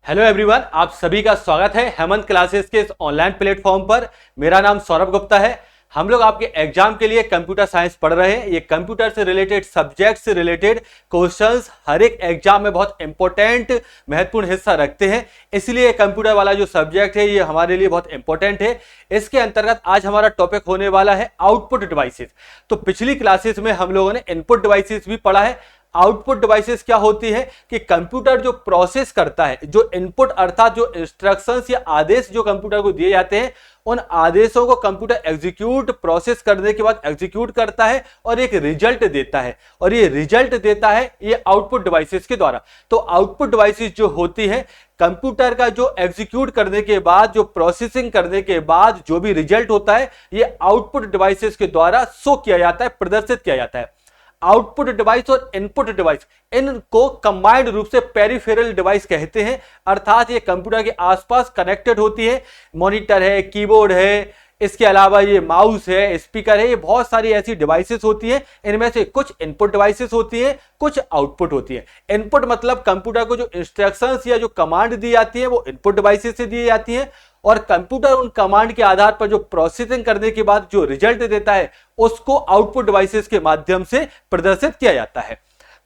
Hello everyone, आप सभी का स्वागत है हेमंत क्लासेस के इस ऑनलाइन प्लेटफॉर्म पर। मेरा नाम सौरभ गुप्ता है। हम लोग आपके एग्जाम के लिए कंप्यूटर साइंस पढ़ रहे हैं। ये कंप्यूटर से रिलेटेड, सब्जेक्ट से रिलेटेड क्वेश्चंस हर एक एग्जाम में बहुत इंपॉर्टेंट, महत्वपूर्ण हिस्सा रखते हैं। इसलिए कंप्यूटर वाला जो सब्जेक्ट है ये हमारे लिए बहुत इंपॉर्टेंट है। इसके अंतर्गत आज हमारा टॉपिक होने वाला है आउटपुट डिवाइसेस। तो पिछली क्लासेस में हम लोगों ने इनपुट डिवाइसेस भी पढ़ा है। आउटपुट डिवाइसेस क्या होती है कि कंप्यूटर जो प्रोसेस करता है, जो इनपुट अर्थात जो इंस्ट्रक्शंस या आदेश जो कंप्यूटर को दिए जाते हैं, उन आदेशों को कंप्यूटर एग्जीक्यूट, प्रोसेस करने के बाद एग्जीक्यूट करता है और एक रिजल्ट देता है। और ये रिजल्ट देता है ये आउटपुट डिवाइसेस के द्वारा। तो आउटपुट डिवाइसेस जो होती है, कंप्यूटर का जो एग्जीक्यूट करने के बाद, जो प्रोसेसिंग करने के बाद जो भी रिजल्ट होता है, ये आउटपुट डिवाइसेस के द्वारा शो किया जाता है, प्रदर्शित किया जाता है। आउटपुट डिवाइस और इनपुट डिवाइस, इनको कंबाइंड रूप से पेरिफेरल डिवाइस कहते हैं। अर्थात ये कंप्यूटर के आसपास कनेक्टेड होती है। मॉनिटर है, कीबोर्ड है, इसके अलावा ये माउस है, स्पीकर है, ये बहुत सारी ऐसी डिवाइसेस होती हैं। इनमें से कुछ इनपुट डिवाइसेस होती हैं, कुछ आउटपुट होती है। इनपुट मतलब कंप्यूटर को जो इंस्ट्रक्शंस या जो कमांड दी जाती है वो इनपुट डिवाइसेस से दी जाती है, और कंप्यूटर उन कमांड के आधार पर जो प्रोसेसिंग करने के बाद जो रिजल्ट देता है उसको आउटपुट डिवाइसेस के माध्यम से प्रदर्शित किया जाता है।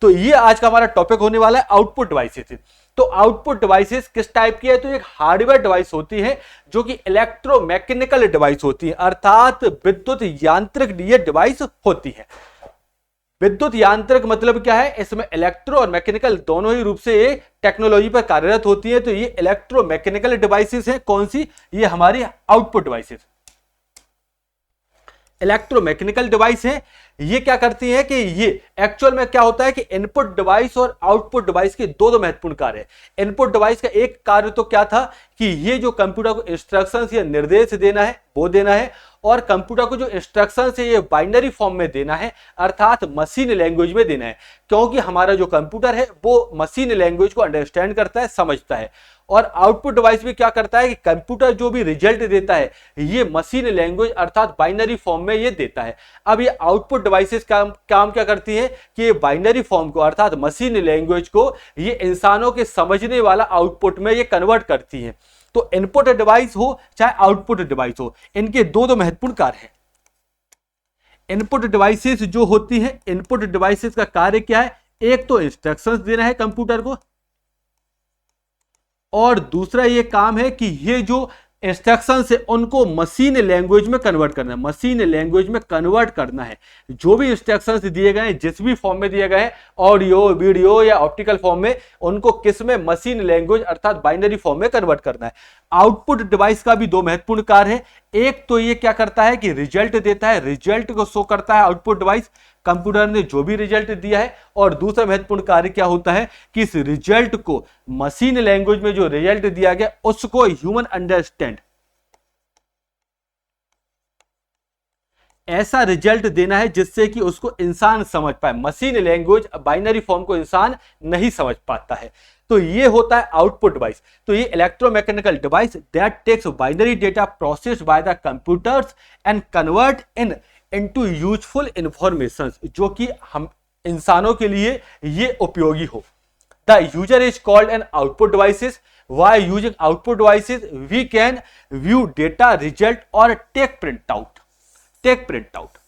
तो ये आज का हमारा टॉपिक होने वाला है आउटपुट डिवाइसेस। तो आउटपुट डिवाइसेस किस टाइप की है? तो एक हार्डवेयर डिवाइस होती है जो कि इलेक्ट्रोमैकेनिकल डिवाइस होती है, अर्थात विद्युत यांत्रिक ये डिवाइस होती है। विद्युत यांत्रिक मतलब क्या है? इसमें इलेक्ट्रो और मैकेनिकल दोनों ही रूप से ये टेक्नोलॉजी पर कार्यरत होती है। तो ये इलेक्ट्रोमैकेनिकल डिवाइसेस हैं। कौन सी? ये हमारी आउटपुट डिवाइसेस इलेक्ट्रोमैकेनिकल डिवाइस है। ये क्या करती है कि ये एक्चुअल में क्या होता है कि इनपुट डिवाइस और आउटपुट डिवाइस के दो महत्वपूर्ण कार्य है। इनपुट डिवाइस का एक कार्य तो क्या था कि ये जो कंप्यूटर को इंस्ट्रक्शंस या निर्देश देना है वो देना है, और कंप्यूटर को जो इंस्ट्रक्शंस है ये बाइनरी फॉर्म में देना है, अर्थात मशीन लैंग्वेज में देना है। क्योंकि हमारा जो कंप्यूटर है वो मशीन लैंग्वेज को अंडरस्टैंड करता है, समझता है। और आउटपुट डिवाइस भी क्या करता है कि कंप्यूटर जो भी रिजल्ट देता है ये मशीन लैंग्वेज अर्थात बाइनरी फॉर्म में ये देता है। अब ये आउटपुट डिवाइसेस काम क्या करती हैं कि ये बाइनरी फॉर्म को अर्थात मशीन लैंग्वेज को ये इंसानों के समझने वाला आउटपुट में ये कन्वर्ट करती है। तो इनपुट डिवाइस हो चाहे आउटपुट डिवाइस हो, इनके दो महत्वपूर्ण कार्य हैं। इनपुट डिवाइसेस जो होती है, इनपुट डिवाइसेस का कार्य क्या है? एक तो इंस्ट्रक्शंस देना है कंप्यूटर को, और दूसरा ये काम है कि ये जो इंस्ट्रक्शंस है उनको मशीन लैंग्वेज में कन्वर्ट करना है। मशीन लैंग्वेज में कन्वर्ट करना है। जो भी इंस्ट्रक्शंस दिए गए हैं, जिस भी फॉर्म में दिए गए हैं, ऑडियो, वीडियो या ऑप्टिकल फॉर्म में, उनको किस में? मशीन लैंग्वेज अर्थात बाइनरी फॉर्म में कन्वर्ट करना है। आउटपुट डिवाइस का भी दो महत्वपूर्ण कार्य है। एक तो ये क्या करता है कि रिजल्ट देता है, रिजल्ट को शो करता है आउटपुट डिवाइस, कंप्यूटर ने जो भी रिजल्ट दिया है। और दूसरा महत्वपूर्ण कार्य क्या होता है कि इस रिजल्ट को मशीन लैंग्वेज में जो रिजल्ट दिया गया उसको ह्यूमन अंडरस्टैंड, ऐसा रिजल्ट देना है जिससे कि उसको इंसान समझ पाए। मशीन लैंग्वेज बाइनरी फॉर्म को इंसान नहीं समझ पाता है। तो ये होता है आउटपुट डिवाइस। तो ये electromechanical device that takes binary data processed by the computers and convert into useful information, जो कि हम इंसानों के लिए ये उपयोगी हो। The user is called an output devices. Why using output devices we can view data, result और टेक प्रिंट आउट।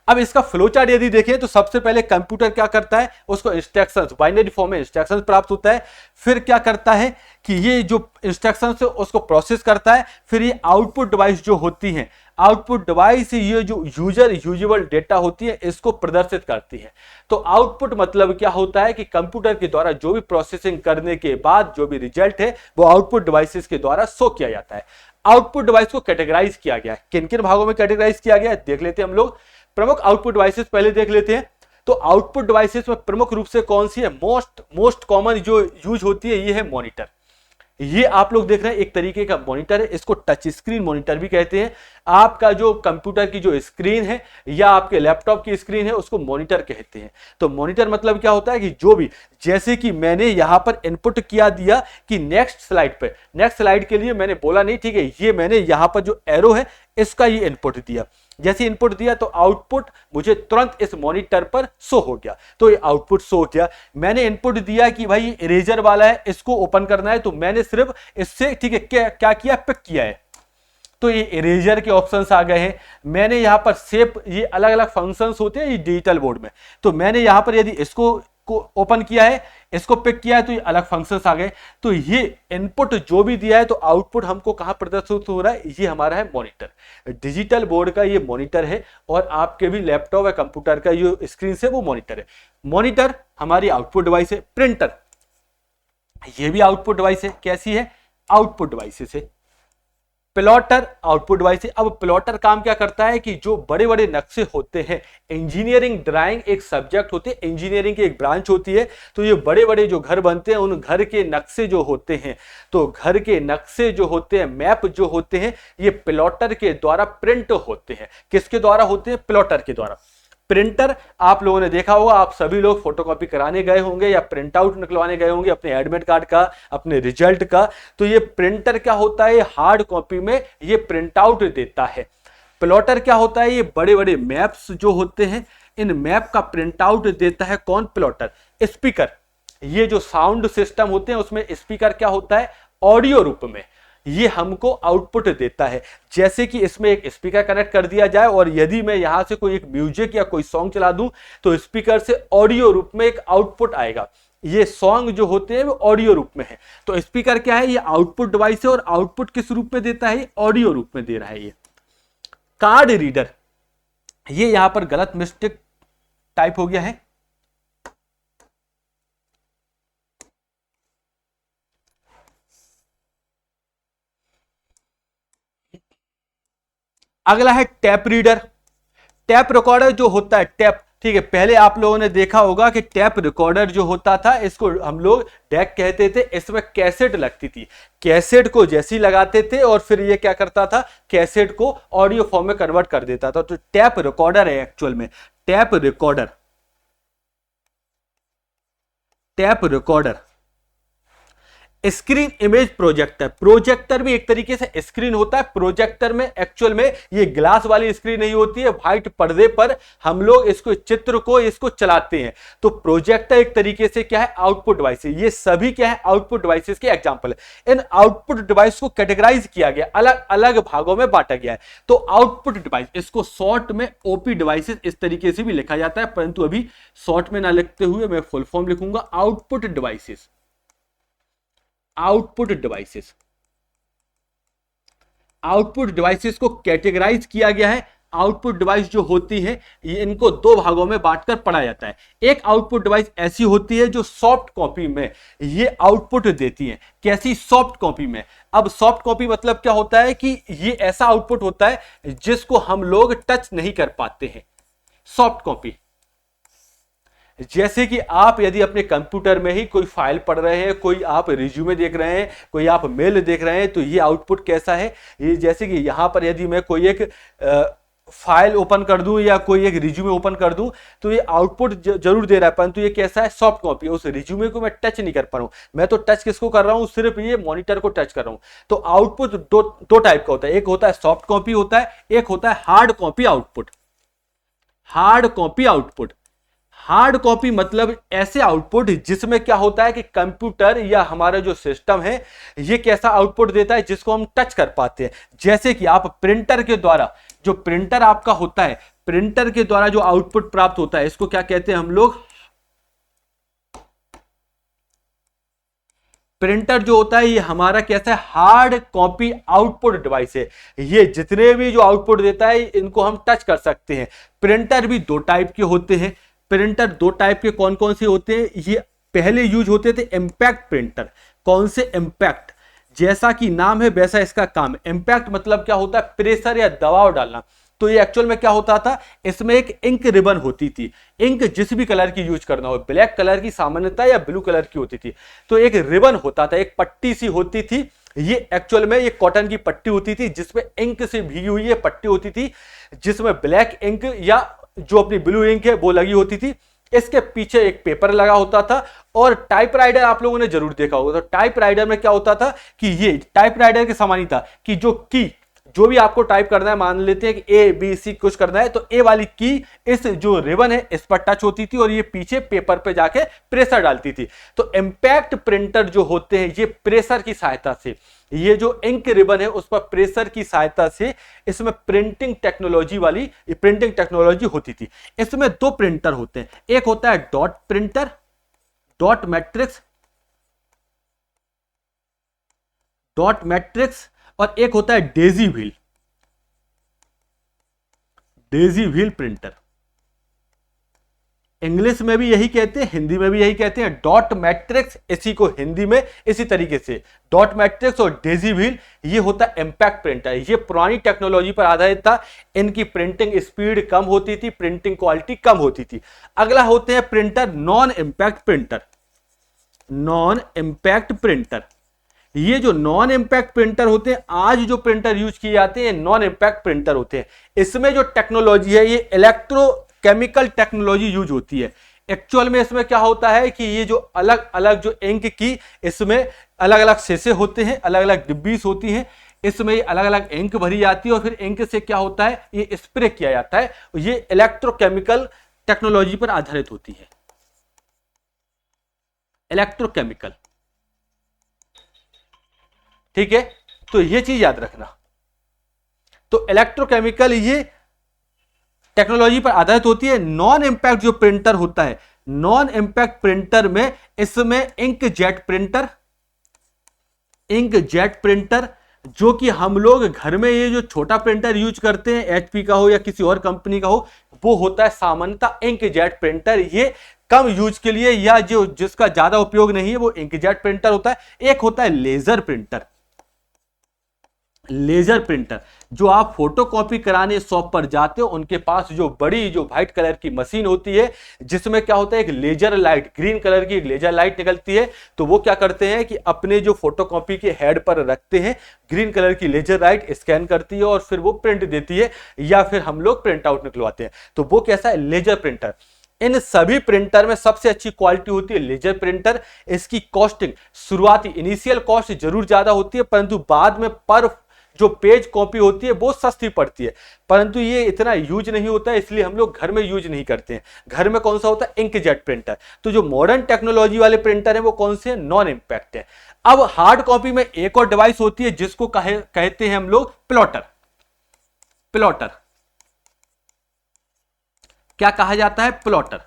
अब इसका फ्लो चार्ट यदि देखें तो सबसे पहले कंप्यूटर क्या करता है, उसको इंस्ट्रक्शंस, बाइनरी फॉर्म में इंस्ट्रक्शंस प्राप्त होता है। फिर क्या करता है कि ये जो इंस्ट्रक्शंस है उसको प्रोसेस करता है। फिर ये आउटपुट डिवाइस जो होती हैं, आउटपुट डिवाइस ये जो यूजेबल डेटा होती है इसको प्रदर्शित करती है। तो आउटपुट मतलब क्या होता है कि कंप्यूटर के द्वारा जो भी प्रोसेसिंग करने के बाद जो भी रिजल्ट है वो आउटपुट डिवाइसेस के द्वारा शो किया जाता है। आउटपुट डिवाइस को कैटेगराइज किया गया है। किन किन भागों में कैटेगराइज किया गया है देख लेते हैं हम लोग। प्रमुख आउटपुट डिवाइसेस पहले देख लेते हैं। तो आउटपुट डिवाइसेस में प्रमुख रूप से कौन सी है? मोस्ट कॉमन जो यूज होती है ये है मॉनिटर। ये आप लोग देख रहे हैं एक तरीके का मॉनिटर है, इसको टच स्क्रीन मॉनिटर भी कहते हैं। आपका जो कंप्यूटर की जो स्क्रीन है या आपके लैपटॉप की स्क्रीन है उसको मॉनिटर कहते हैं। तो मॉनिटर मतलब क्या होता है कि जो भी, जैसे कि मैंने यहां पर इनपुट किया दिया कि नेक्स्ट स्लाइड पे, नेक्स्ट स्लाइड के लिए मैंने बोला नहीं, ठीक है, ये मैंने यहां पर जो एरो है इसका ये इनपुट दिया, जैसे इनपुट दिया तो आउटपुट मुझे तुरंत इस मॉनिटर पर शो हो गया, तो ये आउटपुट शो हो गया। मैंने इनपुट दिया कि भाई इरेजर वाला है, इसको ओपन करना है, तो मैंने सिर्फ इससे ठीक है क्या किया, पिक किया है, तो ये इरेजर के ऑप्शंस आ गए हैं। मैंने यहाँ पर शेप, ये अलग अलग फंक्शंस होते हैं ये डिजिटल बोर्ड में, तो मैंने यहाँ पर यदि इसको ओपन किया है, इसको पिक किया है, तो ये अलग फंक्शंस आ गए। तो ये इनपुट जो भी दिया है तो आउटपुट हमको कहां प्रदर्शित हो रहा है, ये हमारा है मॉनिटर, डिजिटल बोर्ड का ये मॉनिटर है, और आपके भी लैपटॉप या कंप्यूटर का जो स्क्रीन से वो मॉनिटर है। मॉनिटर हमारी आउटपुट डिवाइस है। प्रिंटर ये भी आउटपुट डिवाइस है, कैसी है, आउटपुट डिवाइस है। प्लॉटर आउटपुट डिवाइस है। अब प्लॉटर काम क्या करता है कि जो बड़े बड़े नक्शे होते हैं, इंजीनियरिंग ड्राइंग एक सब्जेक्ट होती है, इंजीनियरिंग की एक ब्रांच होती है, तो ये बड़े बड़े जो घर बनते हैं उन घर के नक्शे जो होते हैं, तो घर के नक्शे जो होते हैं, मैप जो होते हैं, ये प्लॉटर के द्वारा प्रिंट होते हैं। किसके द्वारा होते हैं, प्लॉटर के द्वारा। प्रिंटर आप लोगों ने देखा होगा, आप सभी लोग फोटोकॉपी कराने गए होंगे या प्रिंट आउट निकलवाने गए होंगे अपने एडमिट कार्ड का, अपने रिजल्ट का, तो ये प्रिंटर क्या होता है, हार्ड कॉपी में ये प्रिंट आउट देता है। प्लॉटर क्या होता है, ये बड़े बड़े मैप्स जो होते हैं, इन मैप का प्रिंट आउट देता है कौन, प्लॉटर। स्पीकर, ये जो साउंड सिस्टम होते हैं उसमें स्पीकर क्या होता है, ऑडियो रूप में ये हमको आउटपुट देता है। जैसे कि इसमें एक स्पीकर कनेक्ट कर दिया जाए और यदि मैं यहां से कोई एक म्यूजिक या कोई सॉन्ग चला दूं तो स्पीकर से ऑडियो रूप में एक आउटपुट आएगा। ये सॉन्ग जो होते हैं वो ऑडियो रूप में है, तो स्पीकर क्या है, ये आउटपुट डिवाइस है, और आउटपुट किस रूप में देता है, ऑडियो रूप में दे रहा है ये। कार्ड रीडर, ये यहां पर गलत मिस्टेक टाइप हो गया है, अगला है टैप रीडर। टैप रिकॉर्डर जो होता है, टैप, ठीक है, पहले आप लोगों ने देखा होगा कि टैप रिकॉर्डर जो होता था इसको हम लोग डेक कहते थे, इसमें कैसेट लगती थी, कैसेट को जैसी लगाते थे और फिर ये क्या करता था, कैसेट को ऑडियो फॉर्म में कन्वर्ट कर देता था। तो टैप रिकॉर्डर है एक्चुअल में, tap recorder, tap recorder. Screen image projector, projector भी एक तरीके से स्क्रीन होता है। प्रोजेक्टर में एक्चुअल में ये ग्लास वाली स्क्रीन नहीं होती है, व्हाइट पर्दे पर हम लोग इसको चित्र को इसको चलाते हैं। तो प्रोजेक्टर एक तरीके से क्या है, आउटपुट डिवाइस है। ये सभी क्या है, आउटपुट डिवाइसेस के एग्जांपल है। इन आउटपुट डिवाइस को कैटेगराइज किया गया, अलग अलग भागों में बांटा गया है। तो आउटपुट डिवाइस, इसको शॉर्ट में ओपी डिवाइसेस इस तरीके से भी लिखा जाता है, परंतु अभी शॉर्ट में ना लिखते हुए मैं फुल फॉर्म लिखूंगा, output devices. Output devices, output devices को कैटेगराइज किया गया है। आउटपुट डिवाइस जो होती है ये इनको दो भागों में बांटकर पढ़ा जाता है। एक आउटपुट डिवाइस ऐसी होती है जो सॉफ्ट कॉपी में ये आउटपुट देती है। कैसी, सॉफ्ट कॉपी में। अब सॉफ्ट कॉपी मतलब क्या होता है कि ये ऐसा आउटपुट होता है जिसको हम लोग टच नहीं कर पाते हैं, सॉफ्ट कॉपी। जैसे कि आप यदि अपने कंप्यूटर में ही कोई फाइल पढ़ रहे हैं, कोई आप रिज्यूमे देख रहे हैं, कोई आप मेल देख रहे हैं, तो ये आउटपुट कैसा है, ये जैसे कि यहां पर यदि मैं कोई एक फाइल ओपन कर दूं या कोई एक रिज्यूमे ओपन कर दूं तो ये आउटपुट जरूर दे रहा है, परंतु ये कैसा है, सॉफ्ट कॉपी। उस रिज्यूमे को मैं टच नहीं कर पा रहा हूं, मैं तो टच किसको कर रहा हूं, सिर्फ ये मॉनिटर को टच कर रहा हूं। तो आउटपुट दो टाइप का होता है, एक होता है सॉफ्ट कॉपी होता है, एक होता है hard copy output. Hard copy output, hard copy मतलब ऐसे आउटपुट जिसमें क्या होता है कि कंप्यूटर या हमारा जो सिस्टम है ये कैसा आउटपुट देता है जिसको हम टच कर पाते हैं। जैसे कि आप प्रिंटर के द्वारा, जो प्रिंटर आपका होता है, प्रिंटर के द्वारा जो आउटपुट प्राप्त होता है इसको क्या कहते हैं हम लोग, प्रिंटर जो होता है ये हमारा कैसा है, हार्ड कॉपी आउटपुट डिवाइस है। ये जितने भी जो आउटपुट देता है इनको हम टच कर सकते हैं। प्रिंटर भी दो टाइप के होते हैं। प्रिंटर दो टाइप के कौन कौन से होते हैं, ये पहले यूज होते थे इंपैक्ट प्रिंटर। कौन से, इंपैक्ट, जैसा कि नाम है वैसा इसका काम है। इंपैक्ट मतलब क्या होता है, प्रेशर या दबाव डालना। तो ये एक्चुअल में क्या होता था, इसमें एक इंक रिबन होती थी। इंक जिस भी कलर की यूज करना हो, ब्लैक कलर की सामान्यता या ब्लू कलर की होती थी, तो एक रिबन होता था, एक पट्टी सी होती थी। ये एक्चुअल में ये कॉटन की पट्टी होती थी जिसमें इंक से भीगी हुई ये पट्टी होती थी, जिसमें ब्लैक इंक या जो अपनी ब्लू इंक है वो लगी होती थी। इसके पीछे एक पेपर लगा होता था। और टाइपराइटर आप लोगों ने जरूर देखा होगा। तो टाइपराइटर में क्या होता था कि ये टाइपराइटर के समान ही था कि जो भी आपको टाइप करना है, मान लेते हैं कि ए बी सी कुछ करना है, तो ए वाली की इस जो रिबन है इस पर टच होती थी और ये पीछे पेपर पे जाके प्रेशर डालती थी। तो इंपैक्ट प्रिंटर जो होते हैं ये प्रेशर की सहायता से, ये जो इंक रिबन है उस पर प्रेशर की सहायता से इसमें प्रिंटिंग टेक्नोलॉजी होती थी। इसमें दो प्रिंटर होते हैं, एक होता है डॉट प्रिंटर, डॉट मैट्रिक्स, और एक होता है डेजी व्हील प्रिंटर। इंग्लिश में भी यही कहते हैं, हिंदी में भी यही कहते हैं, डॉट मैट्रिक्स, इसी को हिंदी में इसी तरीके से डॉट मैट्रिक्स और डेजी व्हील। ये होता है इंपैक्ट प्रिंटर। ये पुरानी टेक्नोलॉजी पर आधारित था, इनकी प्रिंटिंग स्पीड कम होती थी, प्रिंटिंग क्वालिटी कम होती थी। अगला होते हैं प्रिंटर नॉन इंपैक्ट प्रिंटर। ये जो नॉन इंपैक्ट प्रिंटर होते हैं, आज जो प्रिंटर यूज किए जाते हैं नॉन इंपैक्ट प्रिंटर होते हैं। इसमें जो टेक्नोलॉजी है ये इलेक्ट्रोकेमिकल टेक्नोलॉजी यूज होती है। एक्चुअल में इसमें क्या होता है कि ये जो अलग अलग जो इंक की इसमें अलग अलग शीशे होते हैं, अलग अलग डिब्बीज होती हैं, इसमें अलग अलग इंक भरी जाती है और फिर इंक से क्या होता है ये स्प्रे किया जाता है। ये इलेक्ट्रोकेमिकल टेक्नोलॉजी पर आधारित होती है, इलेक्ट्रोकेमिकल। ठीक है, तो ये चीज याद रखना। तो इलेक्ट्रोकेमिकल ये टेक्नोलॉजी पर आधारित होती है। नॉन इंपैक्ट जो प्रिंटर होता है, नॉन इंपैक्ट प्रिंटर में इसमें इंक जेट प्रिंटर जो कि हम लोग घर में ये जो छोटा प्रिंटर यूज करते हैं, एचपी का हो या किसी और कंपनी का हो, वो होता है सामान्यतः इंक जेट प्रिंटर। ये कम यूज के लिए या जो जिसका ज्यादा उपयोग नहीं है वो इंक जेट प्रिंटर होता है। एक होता है लेजर प्रिंटर, जो आप फोटो कॉपी कराने शॉप पर जाते हो, उनके पास जो बड़ी जो व्हाइट कलर की मशीन होती है जिसमें क्या होता है एक लेजर लाइट, ग्रीन कलर की एक लेजर लाइट निकलती है। तो वो क्या करते हैं कि अपने जो फोटो कॉपी के हेड पर रखते हैं, ग्रीन कलर की लेजर लाइट स्कैन करती है और फिर वो प्रिंट देती है, या फिर हम लोग प्रिंट आउट निकलवाते हैं। तो वो कैसा है, लेजर प्रिंटर। इन सभी प्रिंटर में सबसे अच्छी क्वालिटी होती है लेजर प्रिंटर। इसकी कॉस्टिंग शुरुआती इनिशियल कॉस्ट जरूर ज्यादा होती है, परंतु बाद में पर जो पेज कॉपी होती है वो सस्ती पड़ती है, परंतु ये इतना यूज नहीं होता है, इसलिए हम लोग घर में यूज नहीं करते हैं। घर में कौन सा होता है, इंकजेट प्रिंटर। तो जो मॉडर्न टेक्नोलॉजी वाले प्रिंटर है वो कौन से हैं, नॉन इंपैक्ट है। अब हार्ड कॉपी में एक और डिवाइस होती है जिसको कहते हैं हम लोग प्लॉटर। क्या कहा जाता है, प्लॉटर।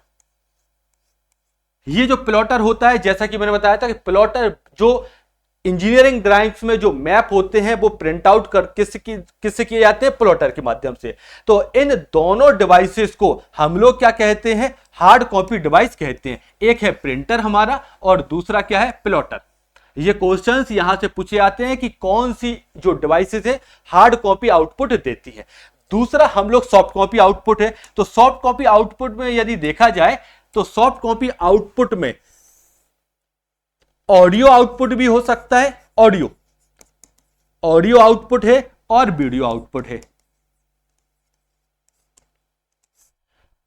ये जो प्लॉटर होता है, जैसा कि मैंने बताया था कि प्लॉटर जो इंजीनियरिंग ड्राइंग्स में जो मैप होते हैं वो प्रिंट आउट कर किससे किए जाते हैं, प्लॉटर के माध्यम से। तो इन दोनों डिवाइसेस को हम लोग क्या कहते हैं, हार्ड कॉपी डिवाइस कहते हैं। एक है प्रिंटर हमारा और दूसरा क्या है, प्लॉटर। ये क्वेश्चंस यहां से पूछे जाते हैं कि कौन सी जो डिवाइसेस है हार्ड कॉपी आउटपुट देती है। दूसरा हम लोग सॉफ्ट कॉपी आउटपुट है। तो सॉफ्ट कॉपी आउटपुट में यदि देखा जाए तो सॉफ्ट कॉपी आउटपुट में ऑडियो आउटपुट भी हो सकता है, ऑडियो आउटपुट है और वीडियो आउटपुट है।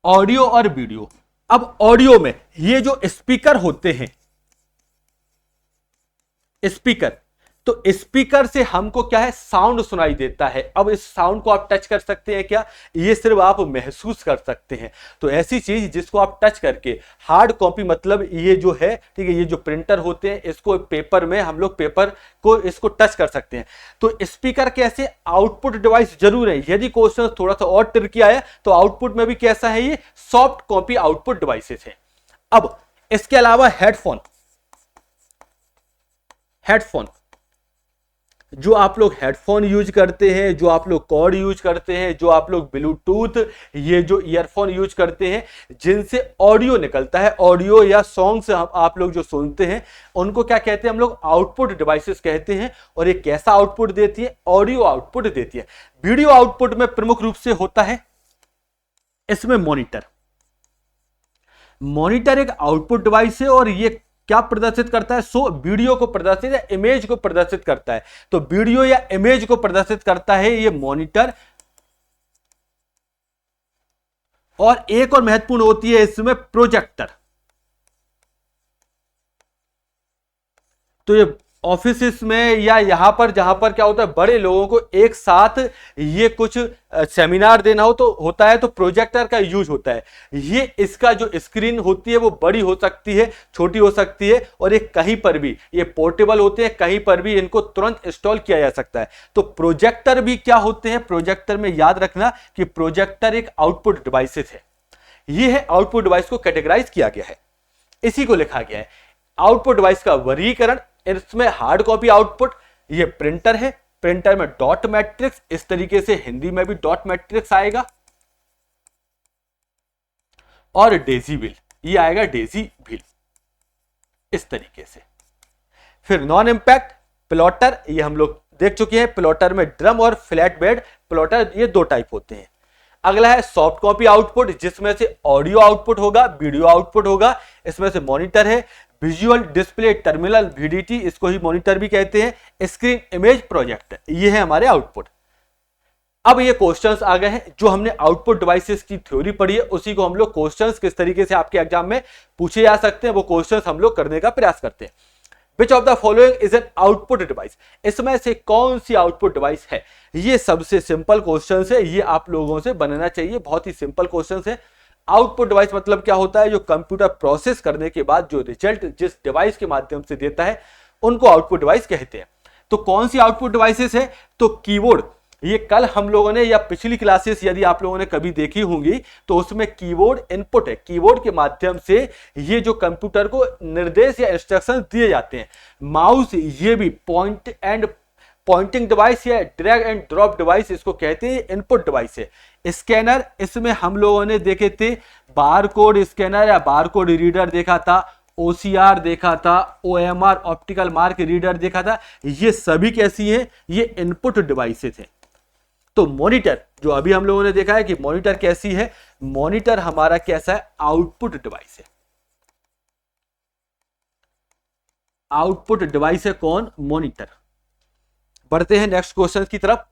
ऑडियो और वीडियो। अब ऑडियो में ये जो स्पीकर होते हैं, स्पीकर, तो स्पीकर से हमको क्या है, साउंड सुनाई देता है। अब इस साउंड को आप टच कर सकते हैं क्या, ये सिर्फ आप महसूस कर सकते हैं। तो ऐसी चीज जिसको आप टच करके, हार्ड कॉपी मतलब ये जो है, ठीक है, ये जो प्रिंटर होते हैं इसको पेपर में हम लोग पेपर को इसको टच कर सकते हैं। तो स्पीकर कैसे, आउटपुट डिवाइस जरूर है। यदि क्वेश्चन थोड़ा सा और ट्रिकी आया तो आउटपुट में भी कैसा है, ये सॉफ्ट कॉपी आउटपुट डिवाइसेस है। अब इसके अलावा हेडफोन, जो आप लोग हेडफोन यूज करते हैं, जो आप लोग कॉर्ड यूज करते हैं, जो आप लोग ब्लूटूथ, ये जो ईयरफोन यूज करते हैं जिनसे ऑडियो निकलता है, ऑडियो या सॉन्ग्स आप लोग जो सुनते हैं, उनको क्या कहते हैं हम लोग, आउटपुट डिवाइसेस कहते हैं। और ये कैसा आउटपुट देती है, ऑडियो आउटपुट देती है। वीडियो आउटपुट में प्रमुख रूप से होता है इसमें मॉनिटर एक आउटपुट डिवाइस है और ये क्या प्रदर्शित करता है, सो वीडियो को प्रदर्शित या इमेज को प्रदर्शित करता है। तो वीडियो या इमेज को प्रदर्शित करता है ये मॉनिटर। और एक और महत्वपूर्ण होती है इसमें प्रोजेक्टर। तो ये ऑफिस में या यहाँ पर जहाँ पर क्या होता है बड़े लोगों को एक साथ ये कुछ सेमिनार देना हो तो होता है, तो प्रोजेक्टर का यूज होता है। ये इसका जो स्क्रीन होती है वो बड़ी हो सकती है, छोटी हो सकती है, और ये कहीं पर भी ये पोर्टेबल होते हैं, कहीं पर भी इनको तुरंत इंस्टॉल किया जा सकता है। तो प्रोजेक्टर भी क्या होते हैं, प्रोजेक्टर में याद रखना कि प्रोजेक्टर एक आउटपुट डिवाइसेस है। ये है आउटपुट डिवाइस को कैटेगराइज किया गया है, इसी को लिखा गया है। आउटपुट डिवाइस का वर्गीकरण, इसमें हार्ड कॉपी आउटपुट, ये प्रिंटर है, प्रिंटर में डॉट मैट्रिक्स, इस तरीके से हिंदी में भी डॉट मैट्रिक्स आएगा, और डेजी व्हील, ये आएगा डेजी व्हील इस तरीके से। फिर नॉन इंपैक्ट प्लॉटर, ये हम लोग देख चुके हैं, प्लॉटर में ड्रम और फ्लैट बेड प्लॉटर, ये दो टाइप होते हैं। अगला है सॉफ्ट कॉपी आउटपुट, जिसमें से ऑडियो आउटपुट होगा, वीडियो आउटपुट होगा, इसमें से मॉनिटर है, विजुअल डिस्प्ले टर्मिनल वीडीटी, इसको ही मॉनिटर भी कहते हैं, स्क्रीन इमेज प्रोजेक्टर, ये है हमारे आउटपुट। अब ये क्वेश्चंस आ गए हैं, जो हमने आउटपुट डिवाइसेस की थ्योरी पढ़ी है उसी को हम लोग क्वेश्चंस किस तरीके से आपके एग्जाम में पूछे जा सकते हैं वो क्वेश्चंस हम लोग करने का प्रयास करते हैं। Which of the following is an output device? इसमें से कौन सी आउटपुट डिवाइस है? ये सबसे सिंपल क्वेश्चन है, ये आप लोगों से बनना चाहिए, बहुत ही सिंपल क्वेश्चन है। आउटपुट डिवाइस मतलब क्या होता है, जो कंप्यूटर प्रोसेस करने के बाद जो रिजल्ट जिस डिवाइस के माध्यम से देता है उनको आउटपुट डिवाइस कहते हैं। तो कौन सी आउटपुट डिवाइसेस है, तो कीबोर्ड, ये कल हम लोगों ने या पिछली क्लासेस यदि आप लोगों ने कभी देखी होंगी तो उसमें कीबोर्ड इनपुट है, कीबोर्ड के माध्यम से ये जो कंप्यूटर को निर्देश या इंस्ट्रक्शन दिए जाते हैं। माउस, ये भी पॉइंटिंग डिवाइस या ड्रैग एंड ड्रॉप डिवाइस इसको कहते हैं, इनपुट डिवाइस है। स्कैनर, इसमें हम लोगों ने देखे थे बारकोड स्कैनर या बारकोड रीडर देखा था, OCR देखा था, OMR ऑप्टिकल मार्क रीडर देखा था, ये सभी कैसी हैं, ये इनपुट डिवाइसेस हैं। तो मॉनिटर, जो अभी हम लोगों ने देखा है कि मॉनिटर कैसी है, मॉनिटर हमारा कैसा है, आउटपुट डिवाइस है। आउटपुट डिवाइस है कौन, मॉनिटर। बढ़ते हैं नेक्स्ट क्वेश्चन की तरफ।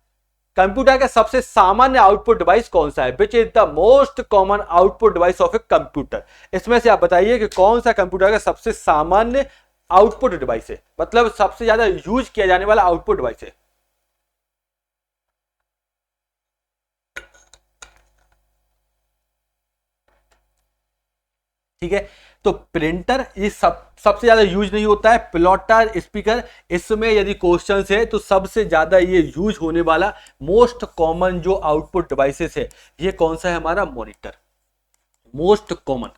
कंप्यूटर का सबसे सामान्य आउटपुट डिवाइस कौन सा है, which is the most common output device of a computer. इसमें से आप बताइए कि कौन सा कंप्यूटर का सबसे सामान्य आउटपुट डिवाइस है, मतलब सबसे ज्यादा यूज किया जाने वाला आउटपुट डिवाइस है। ठीक है, तो प्रिंटर ये सबसे ज्यादा यूज नहीं होता है, प्लॉटर, स्पीकर, इसमें यदि क्वेश्चन है तो सबसे ज्यादा ये यूज होने वाला मोस्ट कॉमन जो आउटपुट डिवाइसेस है ये कौन सा है, हमारा मॉनिटर, मोस्ट कॉमन।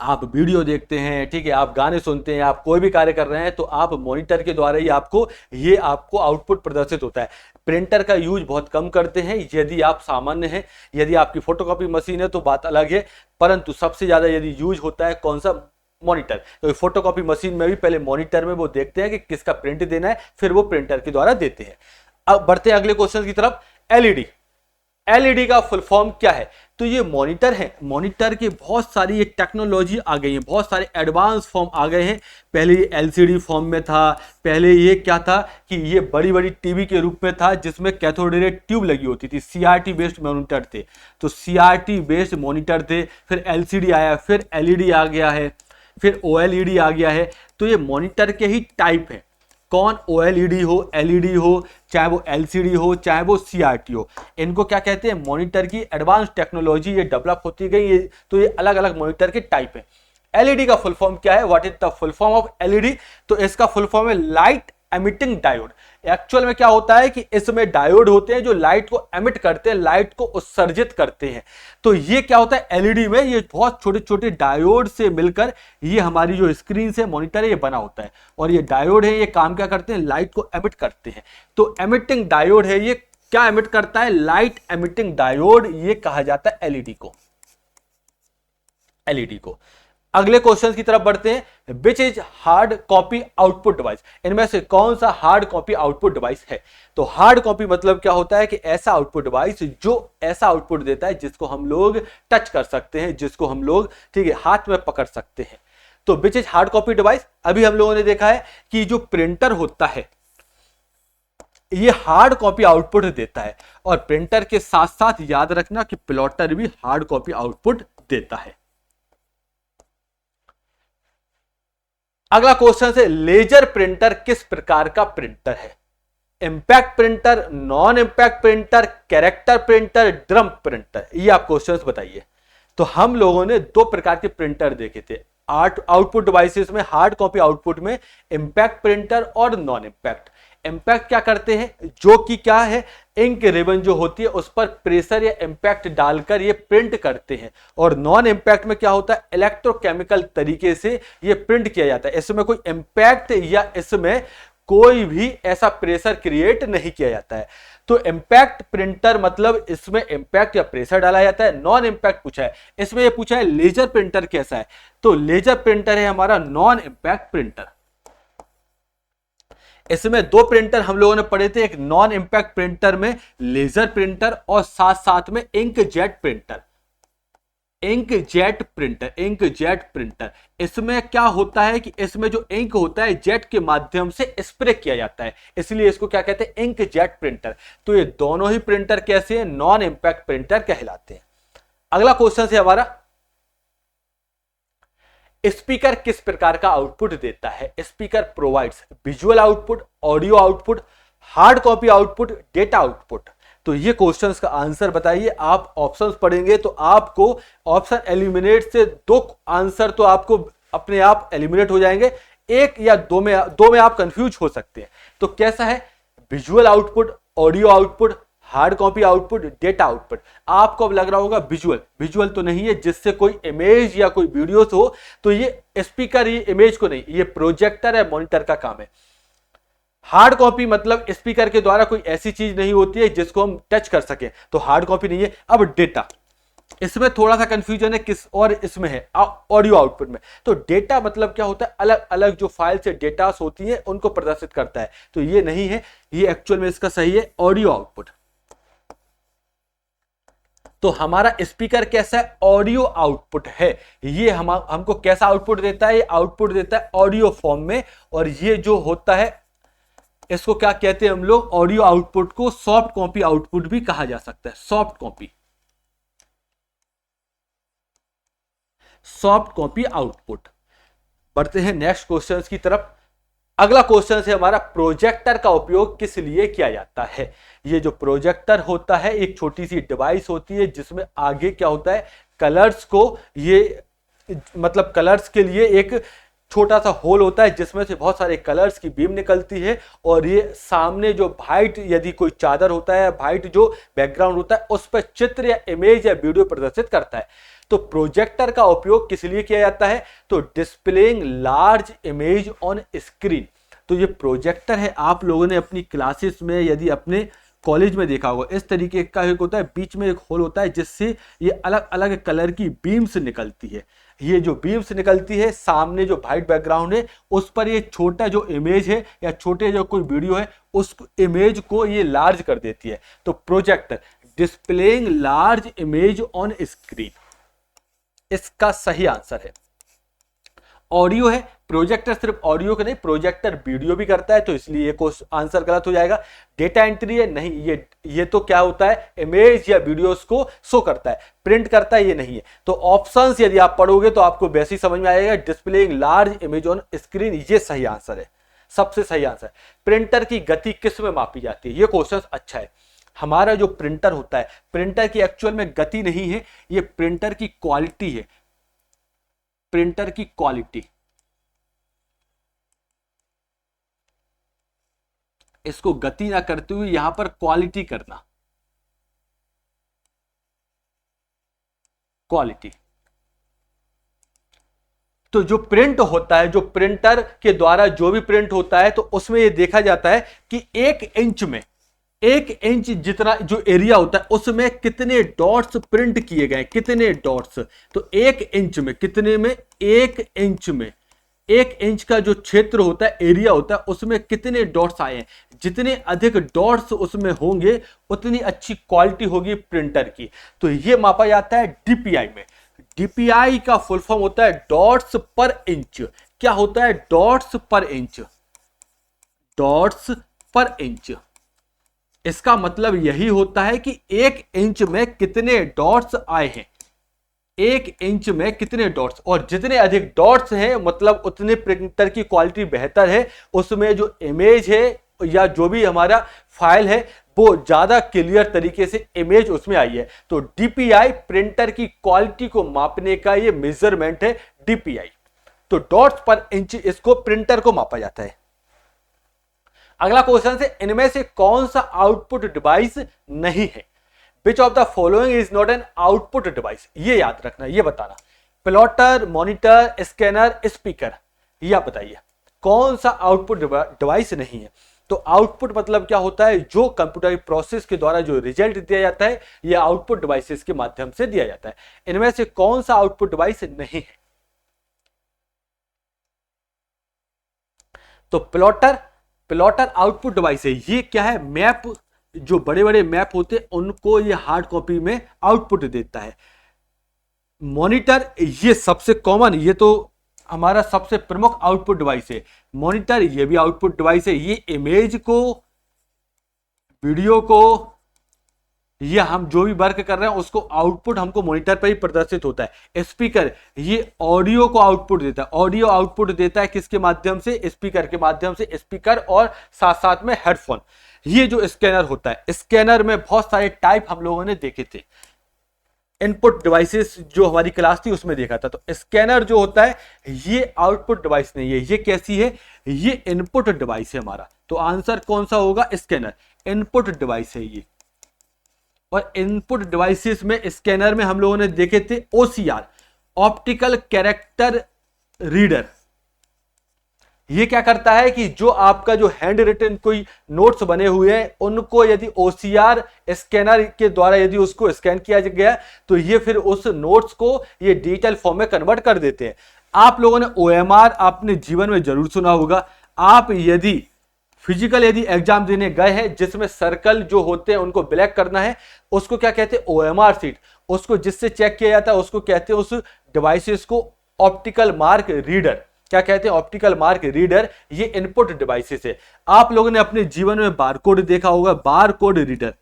आप वीडियो देखते हैं, ठीक है, आप गाने सुनते हैं, आप कोई भी कार्य कर रहे हैं तो आप मॉनिटर के द्वारा ही आपको आउटपुट प्रदर्शित होता है। प्रिंटर का यूज बहुत कम करते हैं यदि आप सामान्य हैं, यदि आपकी फोटोकॉपी मशीन है तो बात अलग है, परंतु सबसे ज्यादा यदि यूज होता है कौन सा, मॉनिटर। तो फोटोकॉपी मशीन में भी पहले मॉनिटर में वो देखते हैं कि किसका प्रिंट देना है, फिर वो प्रिंटर के द्वारा देते हैं। अब बढ़ते हैं अगले क्वेश्चन की तरफ। एलईडी, एलईडी का फुल फॉर्म क्या है, तो ये मॉनिटर है, मॉनिटर की बहुत सारी ये टेक्नोलॉजी आ गई है, बहुत सारे एडवांस फॉर्म आ गए हैं। पहले ये एलसीडी फॉर्म में था, पहले ये क्या था कि ये बड़ी बड़ी टीवी के रूप में था जिसमें कैथोड रे ट्यूब लगी होती थी, सीआरटी बेस्ड मॉनिटर थे, तो सीआरटी बेस्ड मॉनिटर थे। फिर एलसीडी आया, फिर एलईडी आ गया है, फिर ओएलईडी आ गया है। तो ये मॉनिटर के ही टाइप है, कौन, ओएलईडी हो, एलईडी हो, चाहे वो एलसीडी हो, चाहे वो सीआरटी हो, इनको क्या कहते हैं, मॉनिटर की एडवांस टेक्नोलॉजी ये डेवलप होती गई। तो ये अलग अलग मॉनिटर के टाइप है। एलईडी का फुल फॉर्म क्या है, what is the full form of LED, तो इसका फुल फॉर्म है लाइट एमिटिंग डायोड। एक्चुअल में क्या होता है कि इसमें डायोड होते हैं जो लाइट को एमिट करते हैं, लाइट को उत्सर्जित करते हैं। तो ये क्या होता है, एलईडी में ये बहुत छोटे छोटे डायोड से मिलकर ये हमारी जो स्क्रीन से मॉनिटर है ये बना होता है, और ये डायोड है ये काम क्या करते हैं, लाइट को एमिट करते हैं। तो एमिटिंग डायोड है, ये क्या एमिट करता है, लाइट एमिटिंग डायोड, ये कहा जाता है एलईडी को, एलईडी को। अगले क्वेश्चन की तरफ बढ़ते हैं। Which is hard copy output device, इनमें से कौन सा हार्ड कॉपी आउटपुट डिवाइस है। तो हार्ड कॉपी मतलब क्या होता है कि ऐसा आउटपुट डिवाइस जो ऐसा आउटपुट देता है जिसको हम लोग टच कर सकते हैं, जिसको हम लोग, ठीक है, हाथ में पकड़ सकते हैं। तो which is hard copy device, अभी हम लोगों ने देखा है कि जो प्रिंटर होता है ये हार्ड कॉपी आउटपुट देता है, और प्रिंटर के साथ साथ याद रखना कि प्लॉटर भी हार्ड कॉपी आउटपुट देता है। अगला क्वेश्चन है, लेजर प्रिंटर किस प्रकार का प्रिंटर है? Impact printer, non impact printer, character printer, drum printer, ये आप क्वेश्चंस बताइए। तो हम लोगों ने दो प्रकार के प्रिंटर देखे थे आउटपुट डिवाइसेस में, हार्ड कॉपी आउटपुट में, इंपैक्ट प्रिंटर और नॉन इंपैक्ट। इंपैक्ट क्या करते हैं, जो कि क्या है, इंक रिबन जो होती है उस पर प्रेशर या इंपैक्ट डालकर ये प्रिंट करते हैं। और नॉन इंपैक्ट में क्या होता है, इलेक्ट्रोकेमिकल तरीके से ये प्रिंट किया जाता है। इसमें कोई इंपैक्ट या इसमें कोई भी ऐसा प्रेशर क्रिएट नहीं किया जाता है। तो इंपैक्ट प्रिंटर मतलब इसमें इंपैक्ट या प्रेशर डाला जाता है। नॉन इंपैक्ट पूछा है, इसमें ये पूछा है लेजर प्रिंटर कैसा है, तो लेजर प्रिंटर है हमारा नॉन इंपैक्ट प्रिंटर। इसमें दो प्रिंटर हम लोगों ने पढ़े थे, एक नॉन इंपैक्ट प्रिंटर में लेजर प्रिंटर और साथ साथ में इंकजेट प्रिंटर। इंकजेट प्रिंटर इसमें क्या होता है कि इसमें जो इंक होता है जेट के माध्यम से स्प्रे किया जाता है, इसलिए इसको क्या कहते हैं, इंकजेट प्रिंटर। तो ये दोनों ही प्रिंटर कैसे हैं, नॉन इंपैक्ट प्रिंटर कहलाते हैं। अगला क्वेश्चन है हमारा, स्पीकर किस प्रकार का आउटपुट देता है? Speaker provides visual output, audio output, hard copy output, data output. तो ये क्वेश्चंस का आंसर बताइए। आप ऑप्शंस पढ़ेंगे तो आपको ऑप्शन एलिमिनेट से दो आंसर तो आपको अपने आप एलिमिनेट हो जाएंगे, एक या दो में आप कंफ्यूज हो सकते हैं। तो कैसा है, visual output, audio output, hard copy output, data output. आपको अब लग रहा होगा विजुअल तो नहीं है जिससे कोई इमेज या कोई वीडियोस हो, तो ये स्पीकर ये इमेज को नहीं, ये प्रोजेक्टर है, मॉनिटर का काम है। हार्ड कॉपी मतलब स्पीकर के द्वारा कोई ऐसी चीज नहीं होती है जिसको हम टच कर सके, तो हार्ड कॉपी नहीं है। अब डेटा, इसमें थोड़ा सा कंफ्यूजन है किस और इसमें है ऑडियो आउटपुट में। तो डेटा मतलब क्या होता है, अलग अलग जो फाइल से डेटा होती है उनको प्रदर्शित करता है, तो ये नहीं है, ये एक्चुअल में इसका सही है ऑडियो आउटपुट। तो हमारा स्पीकर कैसा है, ऑडियो आउटपुट है। ये हमको कैसा आउटपुट देता है, ये आउटपुट देता है ऑडियो फॉर्म में। और ये जो होता है इसको क्या कहते हैं हम लोग, ऑडियो आउटपुट को सॉफ्ट कॉपी आउटपुट भी कहा जा सकता है। Soft copy output. बढ़ते हैं नेक्स्ट क्वेश्चन की तरफ। अगला क्वेश्चन है हमारा, प्रोजेक्टर का उपयोग किस लिए किया जाता है? ये जो प्रोजेक्टर होता है एक छोटी सी डिवाइस होती है जिसमें आगे क्या होता है, कलर्स को ये मतलब कलर्स के लिए एक छोटा सा होल होता है जिसमें से बहुत सारे कलर्स की बीम निकलती है। और ये सामने जो व्हाइट यदि कोई चादर होता है, व्हाइट जो बैकग्राउंड होता है उस पर चित्र या इमेज या वीडियो प्रदर्शित करता है। तो प्रोजेक्टर का उपयोग किस लिए किया जाता है, तो displaying large image on screen. तो ये प्रोजेक्टर है, आप लोगों ने अपनी क्लासेस में यदि अपने कॉलेज में देखा होगा, इस तरीके का एक होता है, बीच में एक होल होता है जिससे ये अलग अलग कलर की बीम्स निकलती है। ये जो बीम्स निकलती है, सामने जो व्हाइट बैकग्राउंड है उस पर ये छोटा जो इमेज है या छोटे जो कोई वीडियो है उस इमेज को ये लार्ज कर देती है। तो projector displaying large image on screen, इसका सही आंसर है। ऑडियो है, प्रोजेक्टर सिर्फ ऑडियो का नहीं, प्रोजेक्टर वीडियो भी करता है, तो इसलिए ये आंसर गलत हो जाएगा। डेटा एंट्री है, नहीं, ये तो क्या होता है, इमेज या वीडियोस को शो करता है, प्रिंट करता है, ये नहीं है। तो ऑप्शंस यदि आप पढ़ोगे तो आपको वैसे ही समझ में आएगा, displaying large image on screen ये सही आंसर है, सबसे सही आंसर। प्रिंटर की गति किस में मापी जाती है? ये क्वेश्चन अच्छा है। हमारा जो प्रिंटर होता है, प्रिंटर की एक्चुअल में गति नहीं है, ये प्रिंटर की क्वालिटी है। प्रिंटर की क्वालिटी, इसको गति ना करते हुए यहां पर क्वालिटी करना, क्वालिटी। तो जो प्रिंट होता है, जो प्रिंटर के द्वारा जो भी प्रिंट होता है, तो उसमें यह देखा जाता है कि 1 इंच जितना जो एरिया होता है उसमें कितने डॉट्स प्रिंट किए गए, कितने डॉट्स। तो 1 इंच में कितने में, 1 इंच का जो क्षेत्र होता है, एरिया होता है, उसमें कितने डॉट्स आए हैं। जितने अधिक डॉट्स उसमें होंगे उतनी अच्छी क्वालिटी होगी प्रिंटर की। तो ये मापा जाता है डीपीआई में। डीपीआई का फुल फॉर्म होता है डॉट्स पर इंच। क्या होता है, डॉट्स पर इंच, डॉट्स पर इंच। इसका मतलब यही होता है कि 1 इंच में कितने डॉट्स आए हैं। 1 इंच में कितने डॉट्स, और जितने अधिक डॉट्स हैं मतलब उतने प्रिंटर की क्वालिटी बेहतर है, उसमें जो इमेज है या जो भी हमारा फाइल है वो ज्यादा क्लियर तरीके से इमेज उसमें आई है। तो डीपीआई प्रिंटर की क्वालिटी को मापने का ये मेजरमेंट है डीपीआई। तो डॉट्स पर इंच इसको प्रिंटर को मापा जाता है। अगला क्वेश्चन है, इनमें से कौन सा आउटपुट डिवाइस नहीं है? Which of the following is not an output device? ये याद रखना, ये बताना। प्लॉटर, मॉनिटर, स्कैनर, स्पीकर, ये आप बताइए कौन सा आउटपुट डिवाइस नहीं है। तो आउटपुट मतलब क्या होता है? जो कंप्यूटर प्रोसेस के द्वारा जो रिजल्ट दिया जाता है यह आउटपुट डिवाइसेस के माध्यम से दिया जाता है। इनमें से कौन सा आउटपुट डिवाइस नहीं है? तो प्लॉटर आउटपुट डिवाइस है। ये क्या है? मैप, जो बड़े बड़े मैप होते हैं उनको ये हार्ड कॉपी में आउटपुट देता है। मॉनिटर, ये सबसे कॉमन, ये तो हमारा सबसे प्रमुख आउटपुट डिवाइस है। मॉनिटर ये भी आउटपुट डिवाइस है। ये इमेज को, वीडियो को, ये हम जो भी वर्क कर रहे हैं उसको आउटपुट हमको मॉनिटर पर ही प्रदर्शित होता है। स्पीकर ये ऑडियो को आउटपुट देता है। ऑडियो आउटपुट देता है किसके माध्यम से? स्पीकर के माध्यम से। स्पीकर और साथ साथ में हेडफोन। ये जो स्कैनर होता है, स्कैनर में बहुत सारे टाइप हम लोगों ने देखे थे। इनपुट डिवाइसेस जो हमारी क्लास थी उसमें देखा था। तो स्कैनर जो होता है ये आउटपुट डिवाइस नहीं है। ये कैसी है? ये इनपुट डिवाइस है हमारा। तो आंसर कौन सा होगा? स्कैनर इनपुट डिवाइस है ये। और इनपुट डिवाइसेस में स्कैनर में हम लोगों ने देखे थे ओसीआर, ऑप्टिकल कैरेक्टर रीडर। ये क्या करता है कि जो आपका जो हैंड रिटन कोई नोट्स बने हुए हैं उनको यदि ओसीआर स्कैनर के द्वारा यदि उसको स्कैन किया गया तो ये फिर उस नोट्स को ये डिजिटल फॉर्म में कन्वर्ट कर देते हैं। आप लोगों ने ओएमआर आपने जीवन में जरूर सुना होगा। आप यदि फिजिकल यदि एग्जाम देने गए हैं जिसमें सर्कल जो होते हैं उनको ब्लैक करना है, उसको क्या कहते हैं? OMR sheet. उसको जिससे चेक किया जाता है उसको कहते हैं, उस डिवाइसेस को ऑप्टिकल मार्क रीडर। क्या कहते हैं? Optical mark reader. ये इनपुट डिवाइसेस है। आप लोगों ने अपने जीवन में बारकोड देखा होगा, बारकोड रीडर।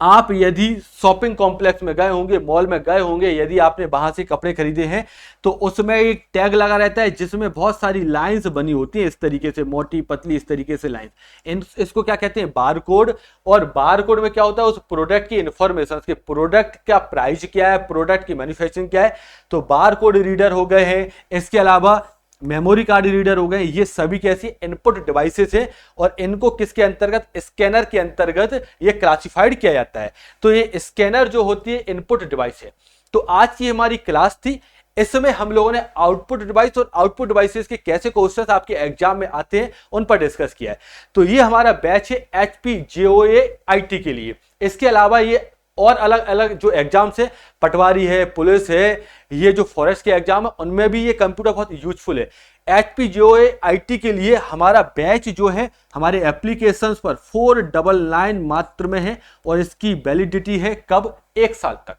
आप यदि शॉपिंग कॉम्प्लेक्स में गए होंगे, मॉल में गए होंगे, यदि आपने वहां से कपड़े खरीदे हैं तो उसमें एक टैग लगा रहता है जिसमें बहुत सारी लाइंस बनी होती हैं, इस तरीके से मोटी पतली इस तरीके से लाइंस। इसको क्या कहते हैं? बारकोड। और बारकोड में क्या होता है? उस प्रोडक्ट की इंफॉर्मेशन, के प्रोडक्ट का प्राइस क्या है, प्रोडक्ट की मैन्युफैक्चरिंग क्या है। तो बारकोड रीडर हो गए हैं। इसके अलावा मेमोरी कार्ड रीडर हो गए। ये सभी कैसी इनपुट डिवाइसेस है और इनको किसके अंतर्गत? स्कैनर के अंतर्गत ये क्लासिफाइड किया जाता है। तो ये स्कैनर जो होती है इनपुट डिवाइस है। तो आज की हमारी क्लास थी, इसमें हम लोगों ने आउटपुट डिवाइस और आउटपुट डिवाइसेस के कैसे क्वेश्चंस आपके एग्जाम में आते हैं उन पर डिस्कस किया है। तो ये हमारा बैच है HP JOA IT के लिए। इसके अलावा ये और अलग अलग जो एग्जाम्स है, पटवारी है, पुलिस है, ये जो फॉरेस्ट के एग्जाम है उनमें भी ये कंप्यूटर बहुत यूजफुल है। HP JOA IT के लिए हमारा बैच जो है हमारे एप्लीकेशंस पर 499 मात्र में है और इसकी वैलिडिटी है कब? 1 साल तक।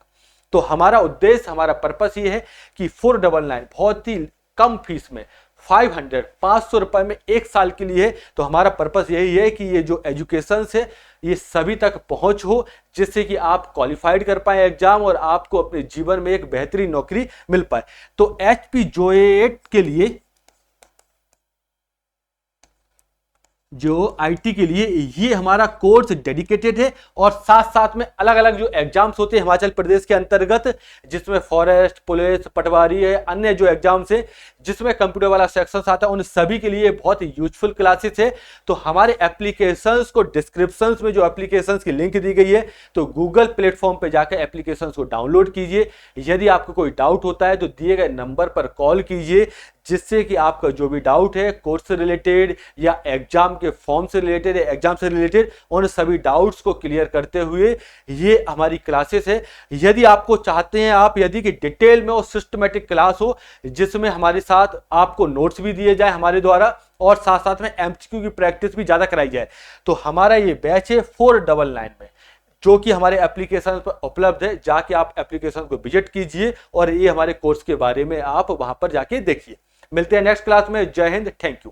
तो हमारा उद्देश्य, हमारा पर्पस ये है कि 499 बहुत ही कम फीस में 500 रुपए में 1 साल के लिए है। तो हमारा पर्पस यही है कि ये जो एजुकेशन है ये सभी तक पहुंच हो, जिससे कि आप क्वालिफाइड कर पाए एग्जाम और आपको अपने जीवन में एक बेहतरीन नौकरी मिल पाए। तो HP JOA के लिए, जो IT के लिए ये हमारा कोर्स डेडिकेटेड है। और साथ साथ में अलग अलग जो एग्जाम्स होते हैं हिमाचल प्रदेश के अंतर्गत, जिसमें फॉरेस्ट, पुलिस, पटवारी है, अन्य जो एग्जाम्स है जिसमें कंप्यूटर वाला सेक्शन आता है, उन सभी के लिए बहुत ही यूजफुल क्लासेस है। तो हमारे एप्लीकेशंस को डिस्क्रिप्शंस में जो एप्लीकेशंस की लिंक दी गई है, तो गूगल प्लेटफॉर्म पे जाकर एप्लीकेशंस को डाउनलोड कीजिए। यदि आपको कोई डाउट होता है तो दिए गए नंबर पर कॉल कीजिए, जिससे कि आपका जो भी डाउट है कोर्स से रिलेटेड या एग्जाम के फॉर्म से रिलेटेड या एग्जाम से रिलेटेड, उन सभी डाउट्स को क्लियर करते हुए ये हमारी क्लासेस है। यदि आपको चाहते हैं आप यदि कि डिटेल में और सिस्टमेटिक क्लास हो जिसमें हमारे साथ आपको नोट्स भी दिए जाए हमारे द्वारा और साथ साथ में MCQ की प्रैक्टिस भी ज्यादा कराई जाए, तो हमारा ये बैच है 499 में, जो कि हमारे एप्लीकेशन पर उपलब्ध है। जाके आप एप्लीकेशन को विजिट कीजिए और ये हमारे कोर्स के बारे में आप वहां पर जाके देखिए। मिलते हैं नेक्स्ट क्लास में। जय हिंद, थैंक यू।